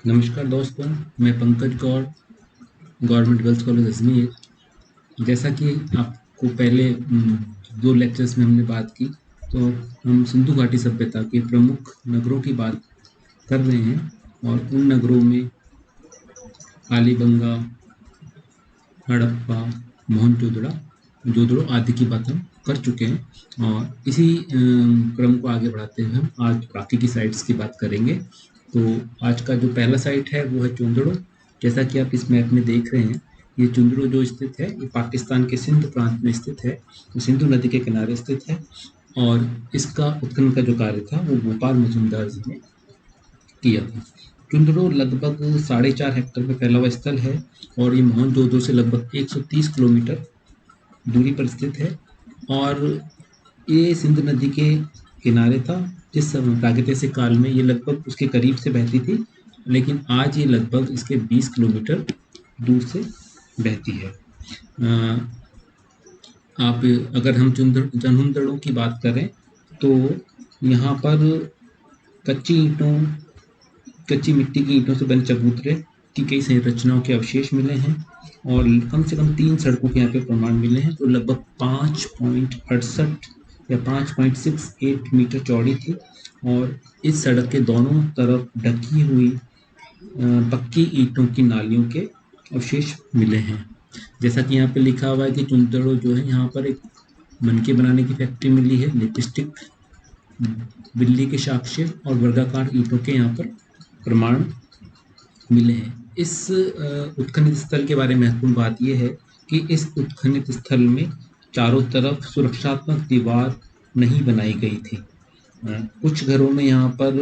नमस्कार दोस्तों, मैं पंकज गौर, गवर्नमेंट गर्ल्स कॉलेज अजमेर। जैसा कि आपको पहले दो लेक्चर्स में हमने बात की, तो हम सिंधु घाटी सभ्यता के प्रमुख नगरों की बात कर रहे हैं और उन नगरों में कालीबंगा, हड़प्पा, मोहनजोदड़ो जोदड़ो आदि की बात हम कर चुके हैं और इसी क्रम को आगे बढ़ाते हुए हम आज बाकी की साइट्स की बात करेंगे। तो आज का जो पहला साइट है वो है चुंदड़ो। जैसा कि आप इस मैप में देख रहे हैं, ये चुंदड़ो जो स्थित है ये पाकिस्तान के सिंध प्रांत में स्थित है, तो सिंधु नदी के किनारे स्थित है और इसका उत्खनन का जो कार्य था वो भोपाल मजूमदार जी ने किया था। चुंदड़ो लगभग 4.5 हेक्टेयर में फैला हुआ स्थल है और ये मोहनजोदड़ो से लगभग 130 किलोमीटर दूरी पर स्थित है और ये सिंधु नदी के किनारे था। जिस समय प्रागैतिहासिक काल में ये लगभग उसके करीब से बहती थी, लेकिन आज ये लगभग इसके 20 किलोमीटर दूर से बहती है। आप अगर हम चुंदड़ों की बात करें तो यहाँ पर कच्ची ईंटों कच्ची मिट्टी की ईंटों से बने चबूतरे की कई संरचनाओं के अवशेष मिले हैं और कम से कम 3 सड़कों के यहाँ पे प्रमाण मिले हैं, जो लगभग 5.68 या 5.68 मीटर चौड़ी थी और इस सड़क के दोनों तरफ ढकी हुई पक्की ईंटों की नालियों के अवशेष मिले हैं। जैसा कि यहाँ पे लिखा हुआ है कि चुंदड़ो जो है, यहाँ पर एक मनके बनाने की फैक्ट्री मिली है, लिपस्टिक, बिल्ली के साक्ष्य और वर्गाकार ईंटों के यहाँ पर प्रमाण मिले हैं। इस उत्खनन स्थल के बारे में महत्वपूर्ण बात यह है कि इस उत्खनन स्थल में चारों तरफ सुरक्षात्मक दीवार नहीं बनाई गई थी। कुछ घरों में यहाँ पर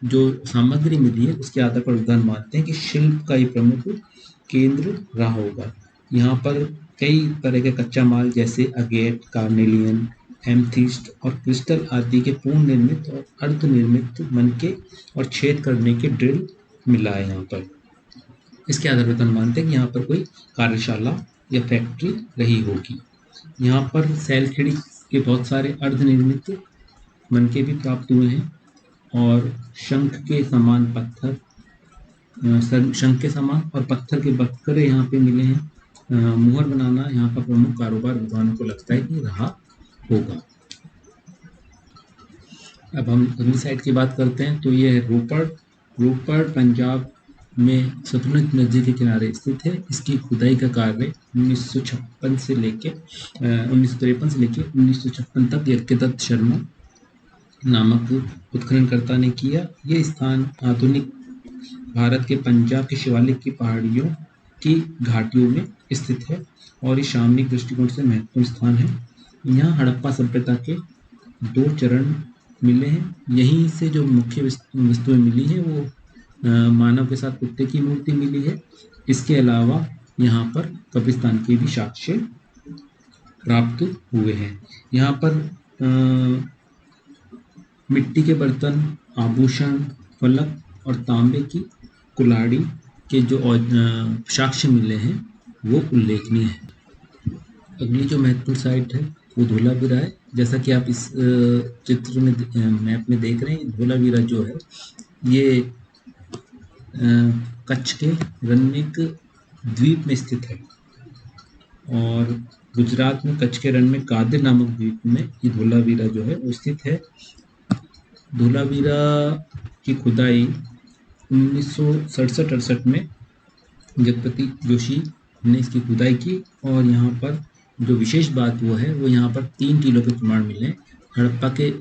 जो सामग्री मिली है उसके आधार पर विद्वान मानते हैं कि शिल्प का ये प्रमुख केंद्र रहा होगा। यहाँ पर कई तरह के कच्चा माल जैसे अगेट, कार्नेलियन, एमथिस्ट और क्रिस्टल आदि के पूर्ण निर्मित और अर्धनिर्मित मनके और छेद करने के ड्रिल मिला है यहाँ पर। इसके आधार पर मानते हैं कि यहाँ पर कोई कार्यशाला या फैक्ट्री रही होगी। यहाँ पर सैलखिड़ी के बहुत सारे अर्धनिर्मित मनके भी प्राप्त हुए हैं और शंख के समान और पत्थर के बक्करे यहाँ पे मिले हैं। मुहर बनाना यहाँ का प्रमुख कारोबार विद्वानों को लगता है कि रहा होगा। अब हम अगली साइड की बात करते हैं तो ये है रोपड़ पंजाब में सतलुज नदी के किनारे स्थित है। इसकी खुदाई का कार्य 1953 से लेके 1956 तक यज्ञदत्त शर्मा नामक उत्खननकर्ता ने किया। ये स्थान आधुनिक भारत के पंजाब के शिवालिक की पहाड़ियों की घाटियों में स्थित है और ये शामनिक दृष्टिकोण से महत्वपूर्ण स्थान है। यहाँ हड़प्पा सभ्यता के 2 चरण मिले हैं। यहीं से जो मुख्य वस्तुएं मिली हैं वो मानव के साथ कुत्ते की मूर्ति मिली है। इसके अलावा यहाँ पर कब्रिस्तान के भी साक्ष्य प्राप्त हुए हैं। यहाँ पर मिट्टी के बर्तन, आभूषण, फलक और तांबे की कुल्हाड़ी के जो साक्ष्य मिले हैं वो उल्लेखनीय है। अगली जो महत्वपूर्ण साइट है वो धोलावीरा है। जैसा कि आप इस चित्र में मैप में देख रहे हैं, धोलावीरा जो है ये कच्छ के रन्निक द्वीप में स्थित है और गुजरात में कच्छ के रण में कादिर नामक द्वीप में ये धोलावीरा जो है वो स्थित है। धोलावीरा की खुदाई 1967-68 में जगपति जोशी ने इसकी खुदाई की और यहाँ पर जो विशेष बात वो है वो यहाँ पर 3 टीलों के प्रमाण मिले। हड़प्पा के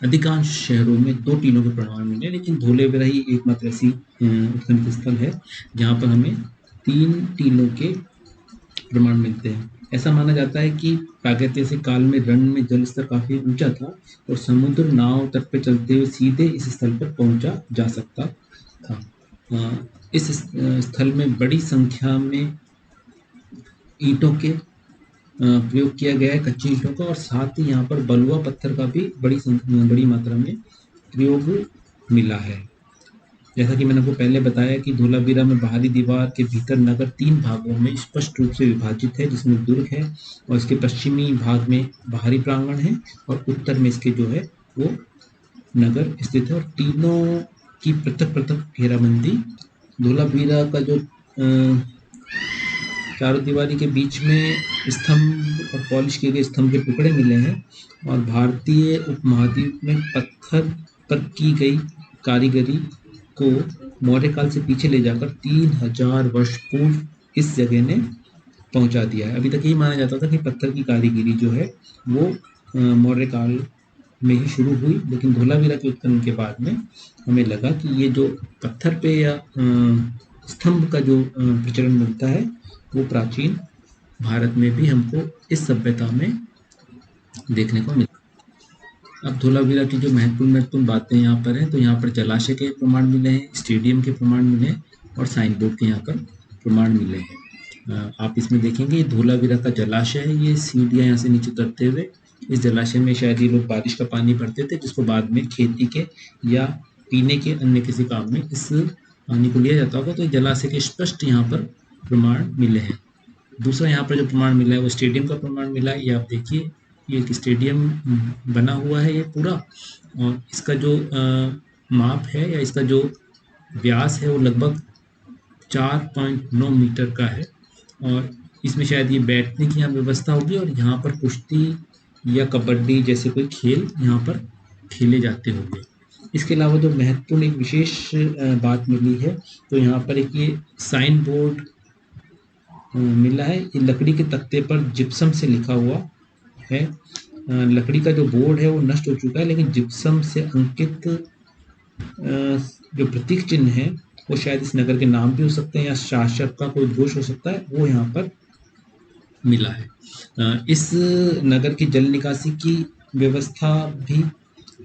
अधिकांश शहरों में 2 टीलों के प्रमाण मिले, लेकिन धोलावीरा ही एकमात्र ऐसी उत्खनन स्थल है जहाँ पर हमें 3 टीलों के प्रमाण मिलते हैं। ऐसा माना जाता है कि प्रागैतिहासिक काल में रण में जल स्तर काफी ऊंचा था और समुद्र नाव तट पर चलते हुए सीधे इस स्थल पर पहुंचा जा सकता था। इस स्थल में बड़ी संख्या में ईंटों के प्रयोग किया गया है, कच्ची ईंटों का, और साथ ही यहाँ पर बलुआ पत्थर का भी बड़ी मात्रा में प्रयोग मिला है। जैसा कि मैंने आपको पहले बताया कि धोलावीरा में बाहरी दीवार के भीतर नगर 3 भागों में स्पष्ट रूप से विभाजित है, जिसमें दुर्ग है और इसके पश्चिमी भाग में बाहरी प्रांगण है और उत्तर में इसके जो है वो नगर स्थित है और तीनों की पृथक पृथक घेराबंदी। धोलावीरा का जो चारों दीवारी के बीच में स्तंभ और पॉलिश किए गए स्तंभ के टुकड़े मिले हैं और भारतीय उपमहाद्वीप में पत्थर पर की गई कारीगरी को मौर्य काल से पीछे ले जाकर 3000 वर्ष पूर्व इस जगह ने पहुंचा दिया है। अभी तक यही माना जाता था कि पत्थर की कारीगरी जो है वो मौर्य काल में ही शुरू हुई, लेकिन धोलावीरा के उत्खनन के बाद में हमें लगा कि ये जो पत्थर पे या स्तंभ का जो प्रचलन मिलता है वो प्राचीन भारत में भी हमको इस सभ्यता में देखने को मिला। अब धोलावीरा की जो महत्वपूर्ण बातें यहाँ पर हैं, तो यहाँ पर जलाशय के प्रमाण मिले हैं, स्टेडियम के प्रमाण मिले हैं और साइन बोर्ड के यहाँ पर प्रमाण मिले हैं। आप इसमें देखेंगे धोलावीरा का जलाशय है, ये सीढ़ियाँ यहाँ से नीचे उतरते हुए इस जलाशय में शायद ये लोग बारिश का पानी भरते थे, जिसको बाद में खेती के या पीने के अन्य किसी काम में इस पानी को लिया जाता होगा। तो जलाशय के स्पष्ट यहाँ पर प्रमाण मिले हैं। दूसरा यहाँ पर जो प्रमाण मिला है वो स्टेडियम का प्रमाण मिला है। ये आप देखिए, ये एक स्टेडियम बना हुआ है ये पूरा, और इसका जो माप है या इसका जो व्यास है वो लगभग 4.9 मीटर का है और इसमें शायद ये बैठने की यहाँ व्यवस्था होगी और यहाँ पर कुश्ती या कबड्डी जैसे कोई खेल यहाँ पर खेले जाते होंगे। इसके अलावा जो महत्वपूर्ण एक विशेष बात मिली है, तो यहाँ पर एक ये साइन बोर्ड मिला है। ये लकड़ी के तख्ते पर जिप्सम से लिखा हुआ है। लकड़ी का जो बोर्ड है वो नष्ट हो चुका है, लेकिन जिप्सम से अंकित जो प्रतीक चिन्ह है वो शायद इस नगर के नाम भी हो सकते हैं या शासक का कोई घोष हो सकता है, वो यहाँ पर मिला है। इस नगर की जल निकासी की व्यवस्था भी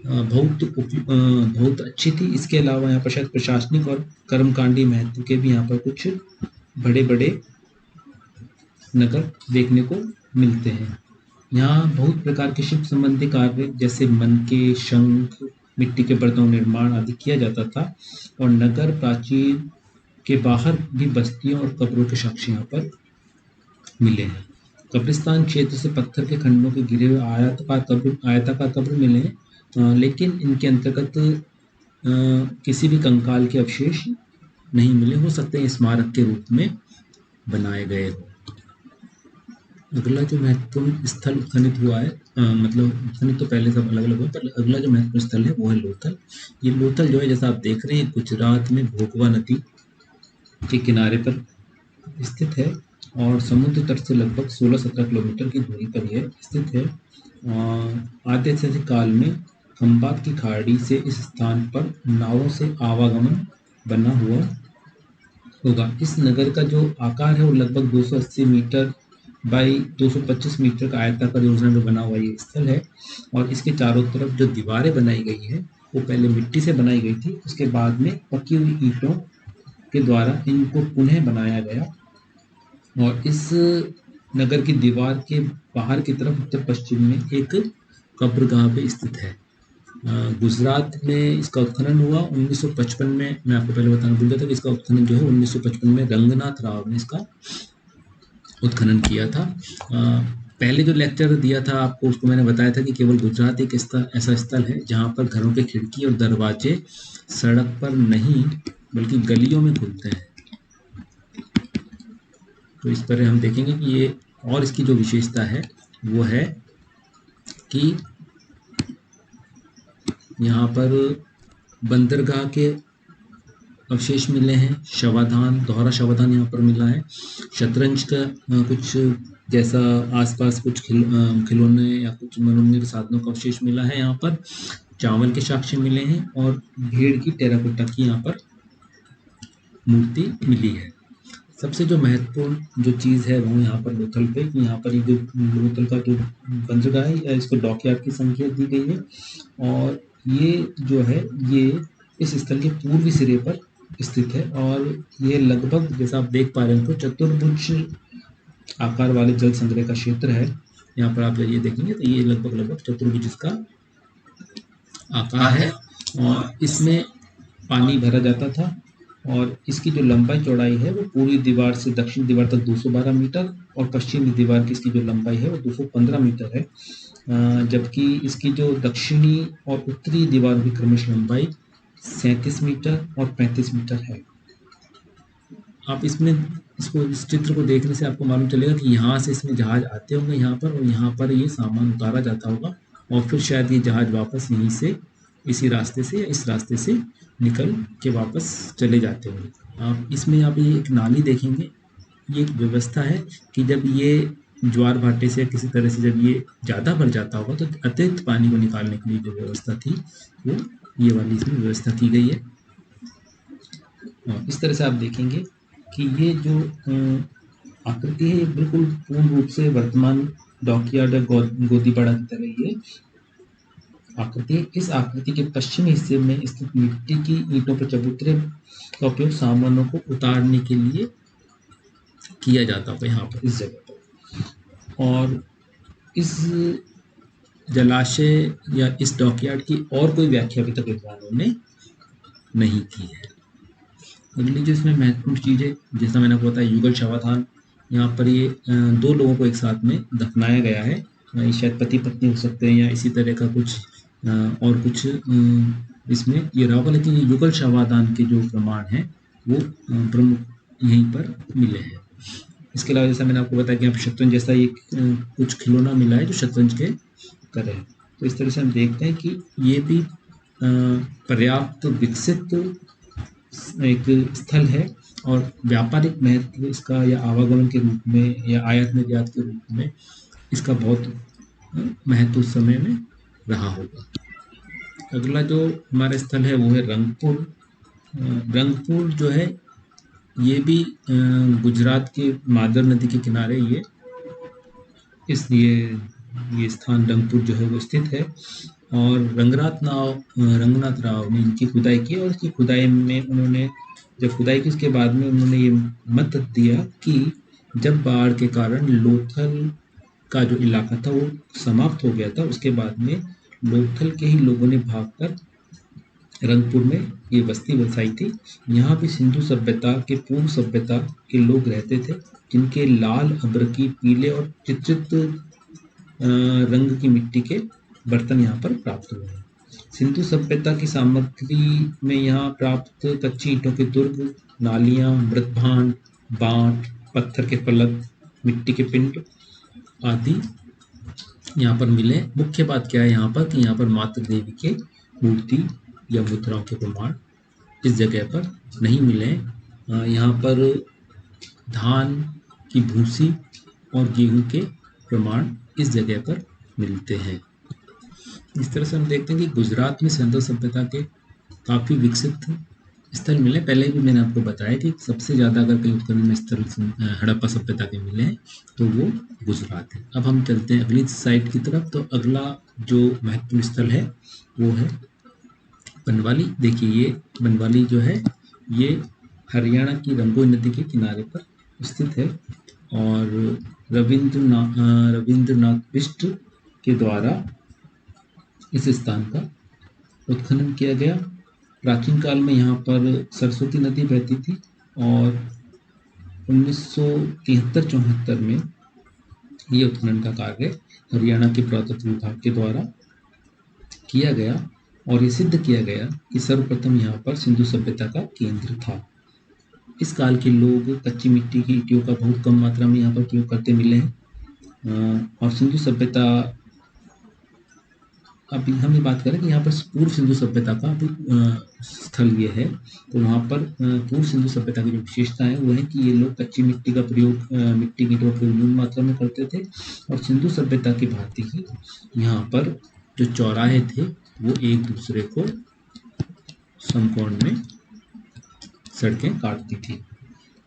बहुत अच्छी थी। इसके अलावा यहाँ पर शायद प्रशासनिक और कर्मकांडी महत्व के भी यहाँ पर कुछ बड़े बड़े नगर देखने को मिलते हैं। यहाँ बहुत प्रकार के शिल्प संबंधी कार्य जैसे मनके, शंख, मिट्टी के बर्तनों निर्माण आदि किया जाता था और नगर प्राचीन के बाहर भी बस्तियों और कब्रों के साक्ष्य यहाँ पर मिले हैं। कब्रिस्तान क्षेत्र से पत्थर के खंडों के गिरे हुए आयताकार कब्र मिले हैं, लेकिन इनके अंतर्गत किसी भी कंकाल के अवशेष नहीं मिले। हो सकते हैं स्मारक के रूप में बनाए गए हो। अगला जो महत्वपूर्ण स्थल उत्खनित हुआ है, मतलब उत्खनित तो पहले सब अलग अलग हुआ, पर अगला जो महत्वपूर्ण स्थल है वो है लोथल। ये लोथल जो है जैसा आप देख रहे हैं गुजरात में भोगवा नदी के किनारे पर स्थित है और समुद्र तट से लगभग 16-17 किलोमीटर की दूरी पर यह स्थित है। आद्य ऐतिहासिक काल में खंबात की खाड़ी से इस स्थान पर नावों से आवागमन बना हुआ होगा। इस नगर का जो आकार है वो लगभग 280 मीटर बाई 225 मीटर का आयताकार योजना में बना हुआ ये स्थल है और इसके चारों तरफ जो दीवारें बनाई गई है वो पहले मिट्टी से बनाई गई थी, उसके बाद में पकी हुई ईंटों के द्वारा इनको पुनः बनाया गया और इस नगर की दीवार के बाहर की तरफ उत्तर पश्चिम में एक कब्रगाह पे स्थित है। गुजरात में इसका उत्खनन हुआ 1955 में। मैं आपको पहले बताना भूल गया था कि इसका उत्खनन जो है 1955 में रंगनाथ राव ने इसका उत्खनन किया था। पहले जो लेक्चर दिया था आपको उसको मैंने बताया था कि केवल गुजरात एक ऐसा स्थल है जहाँ पर घरों के खिड़की और दरवाजे सड़क पर नहीं बल्कि गलियों में खुलते हैं। तो इस पर हम देखेंगे कि ये और इसकी जो विशेषता है वो है कि यहाँ पर बंदरगाह के अवशेष मिले हैं, शवाधान, दोहरा शवाधान यहाँ पर मिला है, शतरंज का कुछ जैसा आसपास कुछ खिलौने या कुछ मनोरंजन के साधनों का अवशेष मिला है यहाँ पर, चावल के साक्ष्य मिले हैं और भेड़ की टेराकोटा की यहाँ पर मूर्ति मिली है। सबसे जो महत्वपूर्ण जो चीज़ है वो यहाँ पर लोथल पे, यहाँ पर ये जो लोथल का जो बंदरगाह है इसको डॉकयार्ड की संख्या दी गई है और ये जो है ये इस स्थल के पूर्वी सिरे पर स्थित है और ये लगभग जैसा आप देख पा रहे हैं तो चतुर्भुज आकार वाले जल संग्रह का क्षेत्र है। यहाँ पर आप ये देखेंगे तो ये लगभग चतुर्भुज इसका आकार है और इसमें पानी भरा जाता था और इसकी जो लंबाई चौड़ाई है वो पूरी दीवार से दक्षिण दीवार तक 212 मीटर और पश्चिमी दीवार की इसकी जो लंबाई है वो 215 मीटर है, जबकि इसकी जो दक्षिणी और उत्तरी दीवार की क्रमश लंबाई 37 मीटर और 35 मीटर है। आप इसमें इस चित्र को देखने से आपको मालूम चलेगा कि यहाँ से इसमें जहाज आते होंगे यहाँ पर, और यहाँ पर ये सामान उतारा जाता होगा और फिर शायद ये जहाज वापस यहीं से इसी रास्ते से या इस रास्ते से निकल के वापस चले जाते होंगे। आप इसमें यहाँ पे एक नाली देखेंगे। ये एक व्यवस्था है कि जब ये ज्वार भाटे से किसी तरह से जब ये ज़्यादा भर जाता होगा तो अतिरिक्त पानी को निकालने के लिए जो व्यवस्था थी वो ये वाली इसमें व्यवस्था की गई है। इस तरह से आप देखेंगे कि ये जो आकृति है ये बिल्कुल पूर्ण रूप से वर्तमान डॉकयार्ड या गोदीपाड़ा की तरह ये आकृति है। इस आकृति के पश्चिमी हिस्से में स्थित मिट्टी की ईंटों पर चबूतरे का उपयोग सामानों को उतारने के लिए किया जाता है यहाँ पर इस जगह पर। और इस जलाशय या इस डॉकयार्ड की और कोई व्याख्या अभी तक विद्वानों ने नहीं की है। अगली जो इसमें महत्वपूर्ण चीज़ है, जैसा मैंने आपको बताया, युगल शवाधान। यहाँ पर ये 2 लोगों को एक साथ में दफनाया गया है। ये शायद पति पत्नी हो सकते हैं या इसी तरह का कुछ और कुछ इसमें ये रहा होगा, लेकिन ये युगल शवाधान के जो प्रमाण हैं वो प्रमुख यहीं पर मिले हैं। इसके अलावा जैसा मैंने आपको बताया कि यहाँ पर शतरंज जैसा एक कुछ खिलौना मिला है जो शतरंज के तरह है। तो इस तरह से हम देखते हैं कि ये भी पर्याप्त विकसित एक स्थल है और व्यापारिक महत्व इसका या आवागमन के रूप में या आयात निर्यात के रूप में इसका बहुत महत्व उस समय में रहा होगा। अगला जो हमारा स्थल है वो है रंगपुर। रंगपुर जो है ये भी गुजरात के मादर नदी के किनारे ये इसलिए ये स्थान रंगपुर जो है वो स्थित है। और रंगनाथ राव ने इनकी खुदाई की और इसकी खुदाई में उन्होंने जब खुदाई की उसके बाद में उन्होंने ये मत दिया कि जब बाढ़ के कारण लोथल का जो इलाका था वो समाप्त हो गया था, उसके बाद में लोथल के ही लोगों ने भागकर रंगपुर में ये बस्ती बसाई थी। यहाँ भी सिंधु सभ्यता के पूर्व सभ्यता के लोग रहते थे जिनके लाल, अब्रकी, पीले और चित्रित रंग की मिट्टी के बर्तन यहाँ पर प्राप्त हुए हैं। सिंधु सभ्यता की सामग्री में यहाँ प्राप्त कच्ची ईंटों के दुर्ग, नालियाँ, मृतभांड, बांट, पत्थर के फलक, मिट्टी के पिंड आदि यहाँ पर मिले। मुख्य बात क्या है यहाँ पर कि यहाँ पर मातृ देवी के मूर्ति या मुद्राओं के प्रमाण इस जगह पर नहीं मिले। यहाँ पर धान की भूसी और गेहूं के प्रमाण इस जगह पर मिलते हैं। इस तरह से हम देखते हैं कि गुजरात में सिंधु सभ्यता के काफ़ी विकसित स्थल मिले। पहले भी मैंने आपको बताया कि सबसे ज़्यादा अगर कहीं उत्खनन में स्थल हड़प्पा सभ्यता के मिले हैं तो वो गुजरात है। अब हम चलते हैं अगली साइड की तरफ। तो अगला जो महत्वपूर्ण स्थल है वो है बनवाली। देखिए ये बनवाली जो है ये हरियाणा की रंगोई नदी के किनारे पर स्थित है और रविंद्रनाथ बिष्ट के द्वारा इस स्थान का उत्खनन किया गया। प्राचीन काल में यहाँ पर सरस्वती नदी बहती थी और 1973-74 में ये उत्खनन का कार्य हरियाणा के पुरातत्व विभाग के द्वारा किया गया और ये सिद्ध किया गया कि सर्वप्रथम यहाँ पर सिंधु सभ्यता का केंद्र था। इस काल के लोग कच्ची मिट्टी की ईंटों का बहुत कम मात्रा में यहाँ पर प्रयोग करते मिले हैं। और सिंधु सभ्यता, अभी हम ये बात करें कि यहाँ पर पूर्व सिंधु सभ्यता का स्थल ये है, तो वहाँ पर पूर्व सिंधु सभ्यता की जो विशेषता है वो है कि ये लोग कच्ची मिट्टी का प्रयोग मिट्टी की ईंटों का प्रयोग न्यून मात्रा में करते थे और सिंधु सभ्यता की भांति ही यहाँ पर जो चौराहे थे वो एक दूसरे को समकोण में सड़कें काटती थी।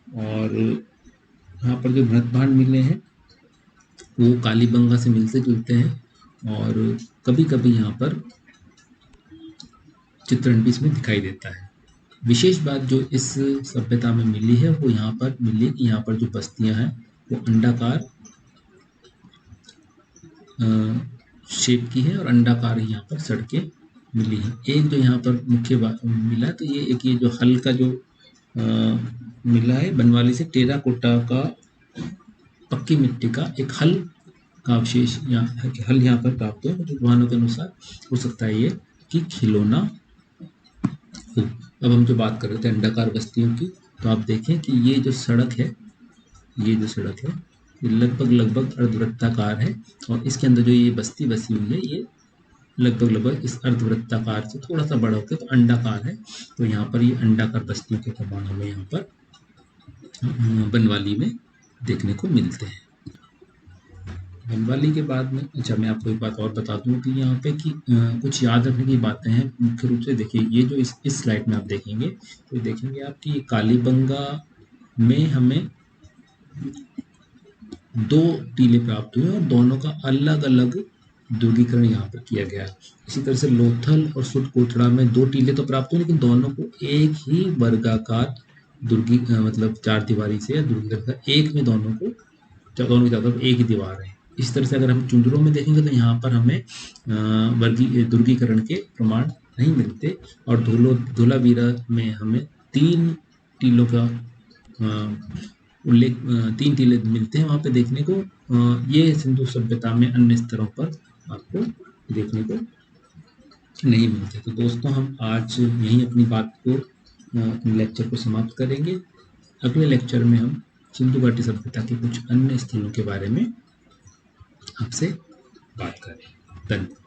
और यहाँ पर जो मृतभांड मिले हैं वो कालीबंगा से मिलते जुलते हैं और कभी कभी यहाँ पर चित्रण भी इसमें दिखाई देता है। विशेष बात जो इस सभ्यता में मिली है वो यहाँ पर मिली कि यहाँ पर जो बस्तियाँ हैं वो अंडाकार शेप की है और अंडाकार ही यहाँ पर सड़कें मिली हैं। एक जो यहाँ पर मुख्य बात मिला तो ये एक ये जो हल का जो मिला है बनवाली से टेराकोटा का पक्की मिट्टी का एक हल का अवशेष हल यहाँ पर प्राप्त है। जो विद्वानों के अनुसार हो सकता है ये कि खिलौना अब हम जो बात कर रहे थे अंडाकार बस्तियों की, तो आप देखें कि ये जो सड़क है, ये लगभग अर्धवृत्ताकार है, और इसके अंदर जो ये बस्ती बसी हुई है ये लगभग इस अर्धवृत्ताकार से थोड़ा सा बड़ा होकर तो अंडाकार है। तो यहाँ पर ये अंडाकार बस्तियों के प्रमाण हमें यहाँ पर बनवाली में देखने को मिलते हैं। बनवाली के बाद में अच्छा मैं आपको एक बात और बता दूं कि यहाँ पे कि कुछ याद रखने की बातें हैं। मुख्य रूप से देखिए, ये जो इस स्लाइड में आप देखेंगे तो देखेंगे आप कि कालीबंगा में हमें 2 टीले प्राप्त हुए और दोनों का अलग-अलग दुर्गीकरण यहाँ पर किया गया है। इसी तरह से लोथल और सुटकोटड़ा में 2 टीले तो प्राप्त हुए, लेकिन दोनों को एक ही वर्गाकार मतलब 4 दीवारी से या दुर्गीकरण एक में दोनों की चारों तरफ एक ही दीवार है। इस तरह से अगर हम चुंदरों में देखेंगे तो यहाँ पर हमें दुर्गीकरण के प्रमाण नहीं मिलते, और धोलावीरा में हमें 3 टीलों का उल्लेख 3 टीले मिलते हैं वहाँ पे देखने को। ये सिंधु सभ्यता में अन्य स्तरों पर आपको देखने को नहीं मिलते। तो दोस्तों, हम आज यहीं अपनी बात को अपने लेक्चर को समाप्त करेंगे। अगले लेक्चर में हम सिंधु घाटी सभ्यता के कुछ अन्य स्थलों के बारे में आपसे बात करें। धन्यवाद।